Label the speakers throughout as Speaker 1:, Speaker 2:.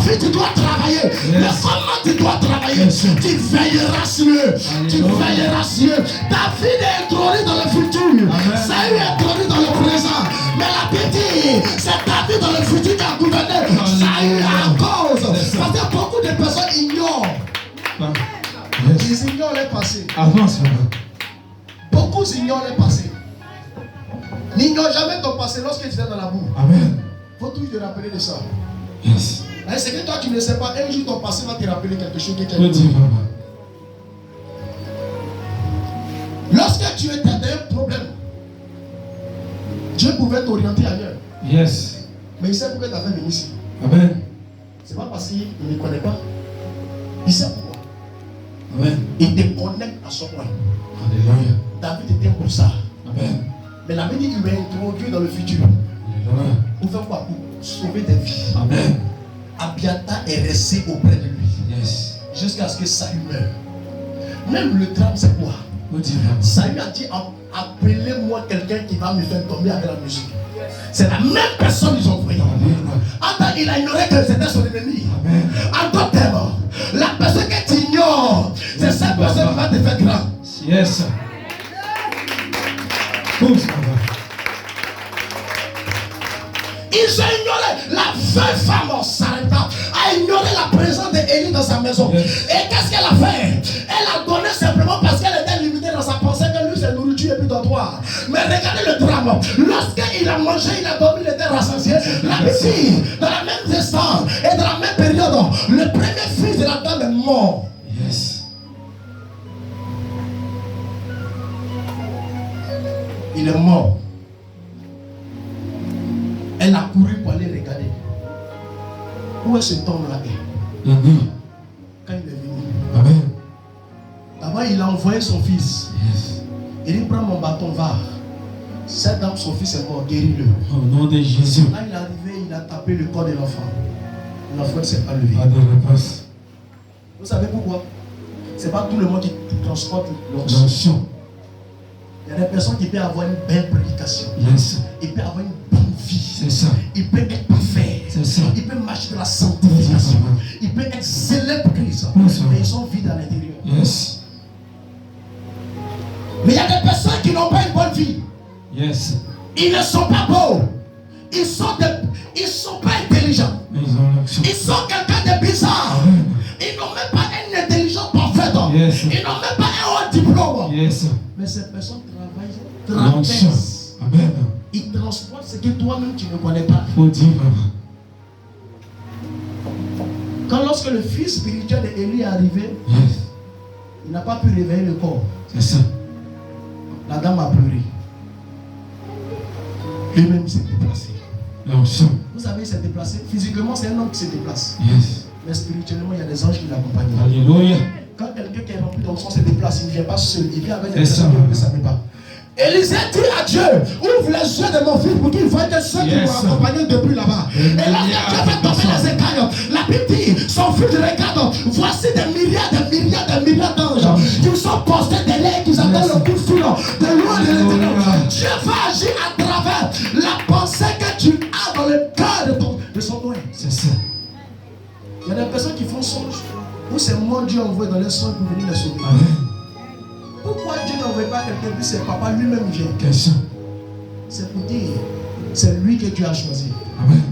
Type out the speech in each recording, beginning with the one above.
Speaker 1: vie, tu dois travailler. Mais comment tu dois travailler? Tu veilleras sur eux. Tu veilleras sur eux. Ta vie est introduite dans le futur. Saül est introduit dans le présent. Mais la Bible dit, c'est ta vie dans le futur qui a gouverné. Saül à cause. Parce que beaucoup de personnes ignorent. Ils ignorent le passé.
Speaker 2: Avance.
Speaker 1: Beaucoup ignorent le passé. N'ignore jamais ton passé lorsque tu es dans la boue.
Speaker 2: Amen.
Speaker 1: Il faut toujours te rappeler de ça.
Speaker 2: Yes.
Speaker 1: C'est que toi tu ne sais pas, un jour ton passé va te rappeler quelque chose qui est lorsque tu étais dans un problème, Dieu pouvait t'orienter ailleurs.
Speaker 2: Yes.
Speaker 1: Mais il sait pourquoi tu as fait venir ici.
Speaker 2: Amen.
Speaker 1: C'est pas parce qu'il ne connaît pas. Il sait pourquoi.
Speaker 2: Amen.
Speaker 1: Il te connecte à son point.
Speaker 2: Alléluia.
Speaker 1: David était pour ça.
Speaker 2: Amen.
Speaker 1: Mais la Bible dit qu'il va introduire dans le futur.
Speaker 2: Alléluia.
Speaker 1: Pour faire quoi? Pour sauver des vies.
Speaker 2: Amen.
Speaker 1: Abiathar est resté auprès de lui.
Speaker 2: Yes.
Speaker 1: Jusqu'à ce que Saül meure. Même le drame, c'est quoi? Saül a dit, appelez-moi quelqu'un qui va me faire tomber avec la musique. C'est la même personne qu'ils ont envoyé. Attends, il a ignoré que c'était son ennemi. En d'autres termes, la personne que tu ignores, c'est cette personne qui va te faire grand.
Speaker 2: Yes.
Speaker 1: Ils ont ignoré. La veuve femme en s'arrêtant a ignoré la présence d'Élie dans sa maison. Et qu'est-ce qu'elle a fait? Elle a donné simplement parce qu'elle était limitée dans sa pensée que lui c'est nourriture et puis dortoir. Mais regardez le drame. Lorsqu'il a mangé, il a dormi, il était rassasié. La petite, dans la même instant et dans la même période, le premier fils de la dame est mort.
Speaker 2: Yes.
Speaker 1: Il est mort. Elle a couru pour aller regarder. Où est cet homme-là? Quand il est venu.
Speaker 2: Amen.
Speaker 1: D'abord, il a envoyé son fils.
Speaker 2: Yes.
Speaker 1: Il dit, prends mon bâton, va. Cette dame, son fils est mort, guéris-le.
Speaker 2: Au nom de Jésus.
Speaker 1: Là, il est arrivé, il a tapé le corps de l'enfant. L'enfant ne s'est pas levé.
Speaker 2: Pas de réponse.
Speaker 1: Vous savez pourquoi? C'est pas tout le monde qui transporte l'onction.
Speaker 2: L'onction.
Speaker 1: Il y a des personnes qui peuvent avoir une belle prédication.
Speaker 2: Yes.
Speaker 1: Ils peuvent avoir une bonne vie.
Speaker 2: C'est ça.
Speaker 1: Il peut être parfait.
Speaker 2: C'est ça.
Speaker 1: Il peut marcher dans la sanctification. Il peut être zélé pour Christ. Mais ils sont vides à l'intérieur.
Speaker 2: Yes.
Speaker 1: Mais il y a des personnes qui n'ont pas une bonne vie.
Speaker 2: Yes.
Speaker 1: Ils ne sont pas beaux. Ils sont pas intelligents.
Speaker 2: Mais ils ont l'action.
Speaker 1: Ils sont quelqu'un de bizarre. Ils n'ont même pas une intelligence parfaite.
Speaker 2: Yes.
Speaker 1: Ils n'ont même pas un haut diplôme.
Speaker 2: Yes.
Speaker 1: Mais ces personnes travaillent.
Speaker 2: Amen.
Speaker 1: Ils transportent ce que toi-même tu ne connais pas.
Speaker 2: Faut dire, maman.
Speaker 1: Quand lorsque le fils spirituel d'Élie est arrivé,
Speaker 2: Yes.
Speaker 1: il n'a pas pu réveiller le corps.
Speaker 2: C'est ça.
Speaker 1: La dame a pleuré. Lui-même s'est déplacé.
Speaker 2: L'onction.
Speaker 1: Vous savez, il s'est déplacé. Physiquement, c'est un homme qui se déplace.
Speaker 2: Yes.
Speaker 1: Mais spirituellement, il y a des anges qui l'accompagnent.
Speaker 2: Alléluia.
Speaker 1: Quand quelqu'un qui est rempli d'onction se déplace, il ne vient pas seul. Il vient avec des
Speaker 2: C'est
Speaker 1: personnes
Speaker 2: ça.
Speaker 1: qui ne savent pas. Élisée dit à Dieu, ouvre les yeux de mon fils pour qu'il voie que ceux qui
Speaker 2: Yes.
Speaker 1: m'ont accompagné depuis là-bas. Et là, Dieu fait tomber les écailles. La Bible dit, son fils regarde, voici des milliards d'anges qui sont postés derrière, qui attendent le coup de fil de loin de l'éternel. Dieu va agir à travers la pensée que tu as dans le cœur de son doigt.
Speaker 2: C'est ça.
Speaker 1: Il y a des personnes qui font songe, où c'est mon Dieu envoyé dans les songes pour venir les sauver.
Speaker 2: Amen.
Speaker 1: Pourquoi Dieu n'envoie pas quelqu'un puis c'est papa lui-même vient?
Speaker 2: Question.
Speaker 1: C'est pour dire, c'est lui que Dieu a choisi.
Speaker 2: Amen.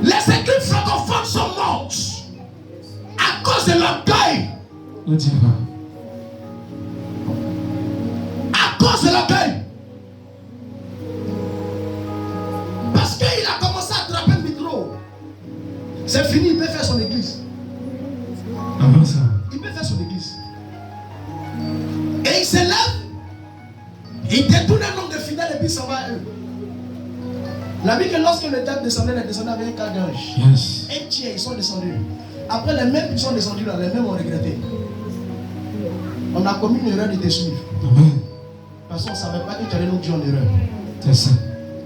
Speaker 1: Les équipes francophones sont mortes à cause de l'orgueil.
Speaker 2: On dit,
Speaker 1: À cause de l'orgueil. Parce qu'il a commencé à attraper le micro. C'est fini, il peut faire son église.
Speaker 2: avant ça.
Speaker 1: Il peut faire son église. Et il se lève, il détourne un nombre de fidèles et puis il s'en va à eux. La Bible que lorsque le diable descendait, il descendait avec un cas d'ange.
Speaker 2: Yes.
Speaker 1: Un tiers, ils sont descendus. Après, les mêmes qui sont descendus là, les mêmes ont regretté. On a commis une erreur de te suivre.
Speaker 2: Amen.
Speaker 1: Parce qu'on ne savait pas que tu allais nous dire en erreur.
Speaker 2: C'est ça.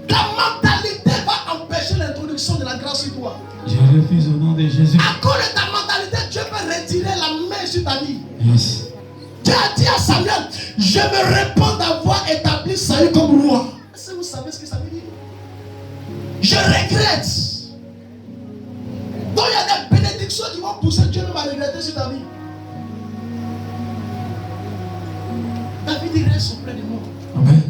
Speaker 1: Ta mentalité va empêcher l'introduction de la grâce sur toi.
Speaker 2: Je refuse au nom de Jésus.
Speaker 1: À cause de ta mentalité, Dieu peut retirer la main sur ta vie.
Speaker 2: Yes.
Speaker 1: Dieu a dit à Samuel, je me répands d'avoir établi Saül comme roi. Est-ce que vous savez ce que ça veut dire? Je regrette malédictions qui vont pousser Dieu même à regretter sur ta vie. David il reste auprès de moi.
Speaker 2: Amen.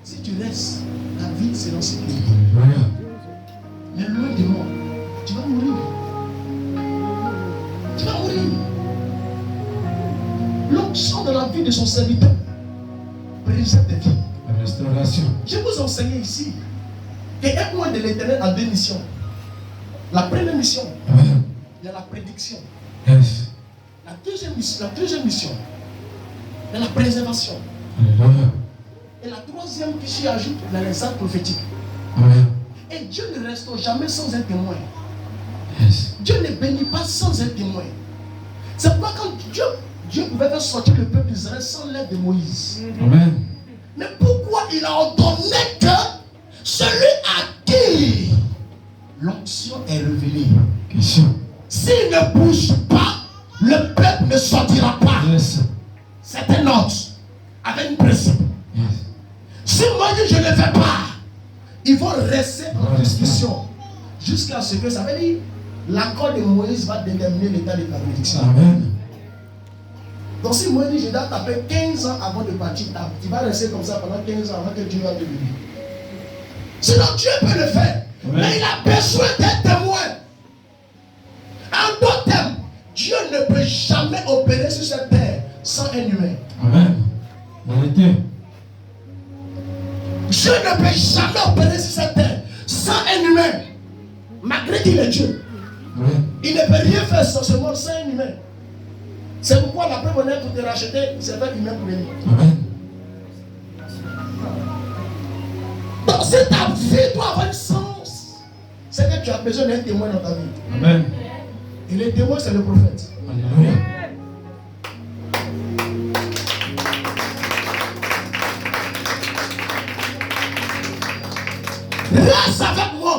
Speaker 1: Si tu restes, ta vie sera sécurisée.
Speaker 2: Alléluia.
Speaker 1: Mais loin de moi, tu vas mourir. Tu vas mourir. L'onction de la vie de son serviteur préserve tes vies.
Speaker 2: La restauration.
Speaker 1: Je vous enseigne ici qu'un mois de l'Éternel a deux missions. La première mission,
Speaker 2: Amen.
Speaker 1: il y a la prédiction.
Speaker 2: Yes.
Speaker 1: La deuxième mission, il y a la préservation.
Speaker 2: Alléluia.
Speaker 1: Et la troisième qui s'y ajoute, il y a les actes prophétiques.
Speaker 2: Amen.
Speaker 1: Et Dieu ne reste jamais sans un témoin.
Speaker 2: Yes.
Speaker 1: Dieu ne bénit pas sans un témoin. C'est pourquoi quand Dieu pouvait faire sortir le peuple d'Israël sans l'aide de Moïse.
Speaker 2: Amen.
Speaker 1: Mais pourquoi il a ordonné que celui à qui l'onction est révélée,
Speaker 2: Question.
Speaker 1: s'il ne bouge pas, le peuple ne sortira pas.
Speaker 2: Yes.
Speaker 1: C'est un ordre avec un principe.
Speaker 2: Yes.
Speaker 1: Si moi je ne le fais pas, ils vont rester en discussion jusqu'à ce que ça veut dire l'accord de Moïse va déterminer l'état de ta bénédiction.
Speaker 2: Amen.
Speaker 1: Donc si Moïse dit je dois taper 15 ans avant de partir, tu vas rester comme ça pendant 15 ans avant que Dieu va te bénir. Sinon Dieu peut le faire.
Speaker 2: Amen.
Speaker 1: Mais il a besoin d'un témoin. En d'autres termes, Dieu ne peut jamais opérer sur cette terre sans un humain.
Speaker 2: Amen. Vérité.
Speaker 1: Dieu ne peut jamais opérer sur cette terre sans un humain. Malgré qu'il est Dieu.
Speaker 2: Amen.
Speaker 1: Il ne peut rien faire sur ce monde sans un humain. C'est pourquoi la preuve honnête pour te racheter, c'est un humain pour venir.
Speaker 2: Amen.
Speaker 1: Donc si ta vie doit avoir un sens, c'est que tu as besoin d'un témoin dans ta vie.
Speaker 2: Amen.
Speaker 1: Et le témoin, c'est le prophète.
Speaker 2: Alléluia.
Speaker 1: Reste avec moi.